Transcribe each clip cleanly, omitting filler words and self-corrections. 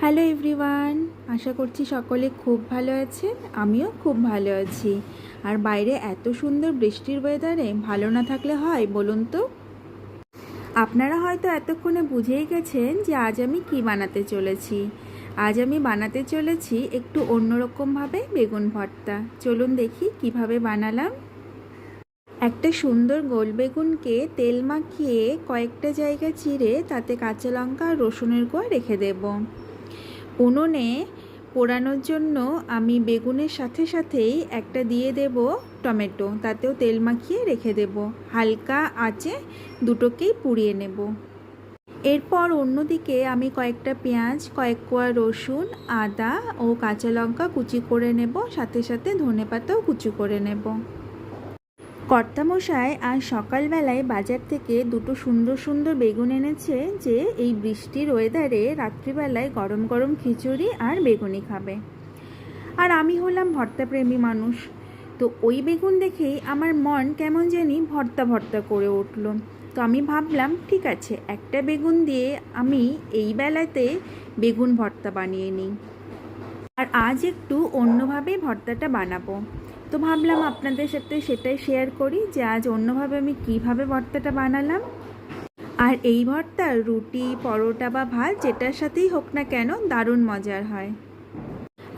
Hello everyone, আশা করছি সকলে খুব ভালো আছে। আমিও খুব ভালো আছি। আর বাইরে এত সুন্দর বৃষ্টির ওয়েদারে ভালো না থাকলে হয় বলুন তো? আপনারা হয়তো এতক্ষণে বুঝেই গেছেন যে আজ আমি কি বানাতে চলেছি। আজ আমি বানাতে চলেছি একটু অন্যরকমভাবে বেগুন ভর্তা। চলুন দেখি কিভাবে বানালাম। একটা সুন্দর গোল বেগুনকে তেল মাখিয়ে কয়েকটা জায়গা চিড়ে তাতে কাঁচা লঙ্কা আর রসুনের কোয়া রেখে দেব। উনুনে পোড়ানোর জন্য আমি বেগুনের সাথে সাথেই একটা দিয়ে দেব টমেটো, তাতেও তেল মাখিয়ে রেখে দেব। হালকা আঁচে দুটোকেই পুড়িয়ে নেব। এরপর অন্যদিকে আমি কয়েকটা পেঁয়াজ, কয়েক কোয়া রসুন, আদা ও কাঁচা লঙ্কা কুচি করে নেব, সাথে সাথে ধনেপাতাও কুচি করে নেব। কর্তামশাই আজ সকালবেলায় বাজার থেকে দুটো সুন্দর সুন্দর বেগুন এনেছে যে এই বৃষ্টির ওয়েদারে রাত্রিবেলায় গরম গরম খিচুড়ি আর বেগুনি খাবে। আর আমি হলাম ভর্তাপ্রেমী মানুষ, তো ওই বেগুন দেখেই আমার মন কেমন জানি ভর্তা ভর্তা করে উঠল। তো আমি ভাবলাম ঠিক আছে, একটা বেগুন দিয়ে আমি এই বেলাতে বেগুন ভর্তা বানিয়ে নিই। আর আজ একটু অন্যভাবে ভর্তাটা বানাবো। তো ভাবলাম আপনাদের সাথে সেটাই শেয়ার করি যে আজ অন্যভাবে আমি কিভাবে ভর্তাটা বানালাম। আর এই ভর্তা রুটি, পরোটা বা ভাত যেটার সাথেই হোক না কেন দারুণ মজার হয়।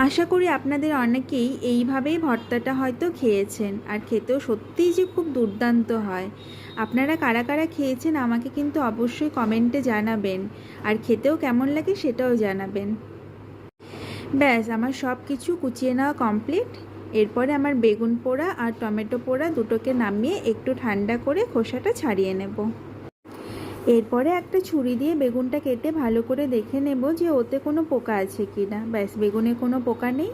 আশা করি আপনাদের অনেকেই এইভাবেই ভর্তাটা হয়তো খেয়েছেন, আর খেতেও সত্যিই যে খুব দুর্দান্ত হয়। আপনারা কারা কারা খেয়েছেন আমাকে কিন্তু অবশ্যই কমেন্টে জানাবেন, আর খেতেও কেমন লাগে সেটাও জানাবেন। ব্যাস, আমার সব কিছু কুচিয়ে নেওয়া কমপ্লিট। এরপরে আমার বেগুন পোড়া আর টমেটো পোড়া দুটোকে নামিয়ে একটু ঠান্ডা করে খোসাটা ছাড়িয়ে নেব। এরপরে একটা ছুরি দিয়ে বেগুনটা কেটে ভালো করে দেখে নেব যে ওতে কোনো পোকা আছে কি না। ব্যাস, বেগুনে কোনো পোকা নেই।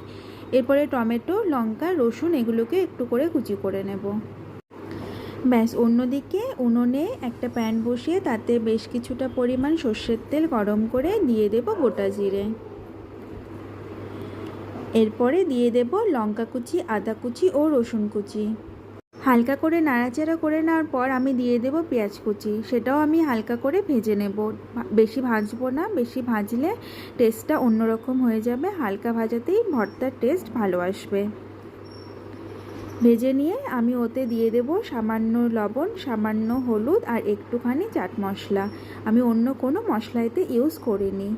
এরপরে টমেটো, লঙ্কা, রসুন এগুলোকে একটু করে কুচি করে নেব। ব্যাস, অন্যদিকে উনুনে একটা প্যান বসিয়ে তাতে বেশ কিছুটা পরিমাণ সর্ষের তেল গরম করে দিয়ে দেব গোটা জিরে। এরপরে দিয়ে দেব লঙ্কা কুচি, আদা কুচি ও রসুন কুচি। হালকা করে নাড়াচাড়া করে নেওয়ার পর আমি দিয়ে দেব পেঁয়াজ কুচি, সেটাও আমি হালকা করে ভেজে নেব। বেশি ভাজবো না, বেশি ভাজলে টেস্টটা অন্যরকম হয়ে যাবে। হালকা ভাজাতেই ভর্তার টেস্ট ভালো আসবে। ভেজে নিয়ে আমি ওতে দিয়ে দেব সামান্য লবণ, সামান্য হলুদ আর একটুখানি চাট মশলা। আমি অন্য কোনো মশলা এতে ইউজ করিনি।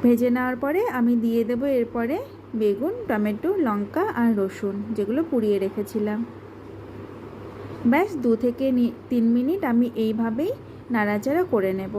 ভেজে নেওয়ার পরে আমি দিয়ে দেবো এরপরে বেগুন, টমেটো, লঙ্কা আর রসুন যেগুলো পুড়িয়ে রেখেছিলাম। ব্যাস 2 থেকে 3 মিনিট আমি এইভাবেই নাড়াচাড়া করে নেব।